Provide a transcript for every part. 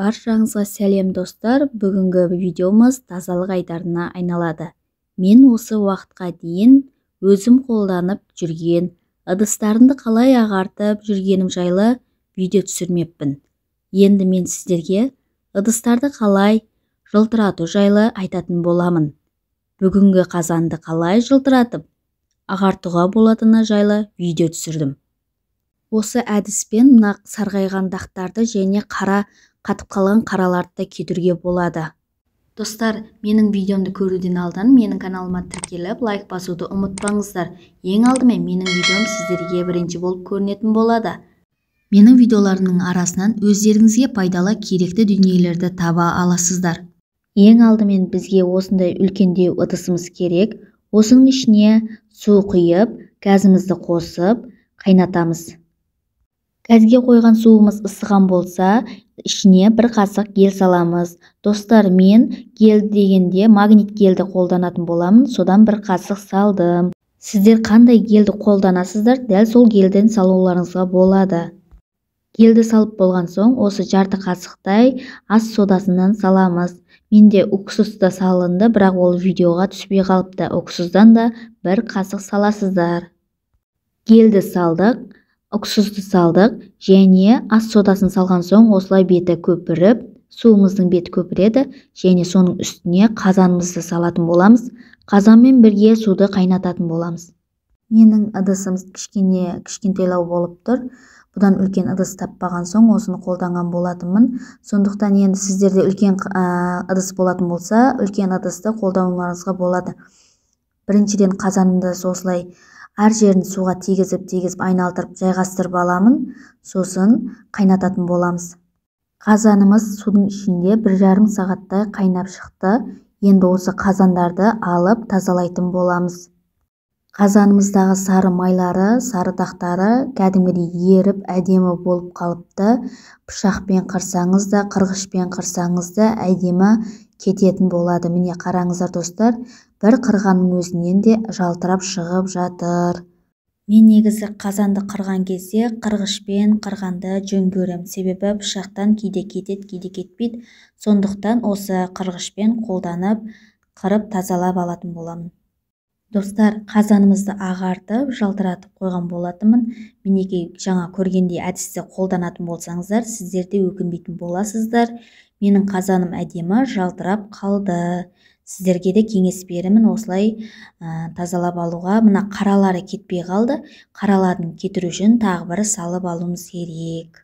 Баршаңызға сәлем достар. Бүгінгі видеомыз тазалық айдарына айналады. Мен осы уақытқа дейін өзім қолданып жүрген ыдыстарымды қалай ағартып жүргенім жайлы видео түсірмеппін. Енді мен сіздерге ыдыстарды қалай жылтырату жайлы айтатын боламын. Бүгінгі қазанды қалай жылтыратып ағартуға болатыны жайлы видео түсірдім. Осы әдіспен мына сарғайған дақтарды және қара қатып қалған қараларды кетіруге болады. Достар, менің видеомды көруден алдын менің каналыма тіркеліп, лайк басуды ұмытпаңыздар. Ең алдымен менің видеом сіздерге бірінші болып көрінетін болады. Менің видеоларымның арасынан өздеріңізге пайдалы керекті дүниелерді таба аласыздар. Ең алдымен бізге осындай үлкендеу ыдысымыз керек. Осының ішіне су құйып, газымызды қосып, қайнатамыз. Газге қойған суымыз ысыған болса, ішіне бір қасық гель саламыз. Достар, мен гель дегенде магнит гельді қолданатын боламын, содан бір қасық салдым. Сіздер қандай гельді қолданасыздар, дәл сол гельден салуларыңызға болады. Гельді салып болған соң, осы жарты қасықтай ас содасынан саламыз. Менде уксус та салынды, бірақ ол видеоға түспей қалыпты. Уксусдан да бір қасық саласыздар. Гельді салдық. Уксусты салдық және ас содасын салған соң осылай беті көпіріп, суымыздың беті көпіреді және соның үстіне қазанымызды салатын боламыз. Қазанмен бірге суды қайнататын боламыз. Менің ыдысым кішкентайлау болып тұр. Бұдан үлкен ыдыс таппаған соң осыны қолданған болатынмын. Сондықтан енді сіздерде үлкен ыдыс болатын болса, үлкен ыдысты қолдануларыңызға болады. Біріншіден қазанымды осылай әр жерін суға тегізіп айналдырып жайғастырып аламын, сосын қайнататын боламыз. Қазанымыз судың ішінде 1,5 сағаттай қайнап шықты. Енді осы қазандарды алып тазалайтын боламыз. Қазанымыздағы сары майлары, сары дақтары кәдімгідей еріп әдемі болып қалыпты. Пышақпен қырсаңыз да, қырғышпен қырсаңыз да әдемі кететін болады. Міне қараңыздар достар, бір қырғанның өзінен де жалтырап шығып жатыр. Мен негізі қазанды қырған кезде қырғышпен қырғанды жөн көрем. Себебі пышақтан кейде кетеді, кейде кетпейді. Сондықтан осы қырғышпен қолданып, қырып тазалап алатын боламын. Достар, қазанымызды ағартып, жалтыратып қойған болатынмын. Мінекей жаңа көргендей әдісті қолданатын болсаңыздар, сіздер де өкінбейтін боласыздар. Менің қазаным әдемі жалтырап қалды. Сіздерге де кеңес беремін осылай тазалап алуға. Мына қаралары кетпей қалды. Қараларын кетіру үшін тағы бір салып алуымыз керек.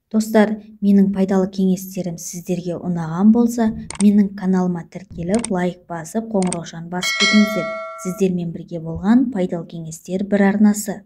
Достар, менің пайдалы кеңестерім сіздерге ұнаған болса, менің каналыма тіркеліп, лайк басып, қоңыраушаны басып кетіңіздер. Сіздермен бірге болған пайдалы кеңестер бір арнасы.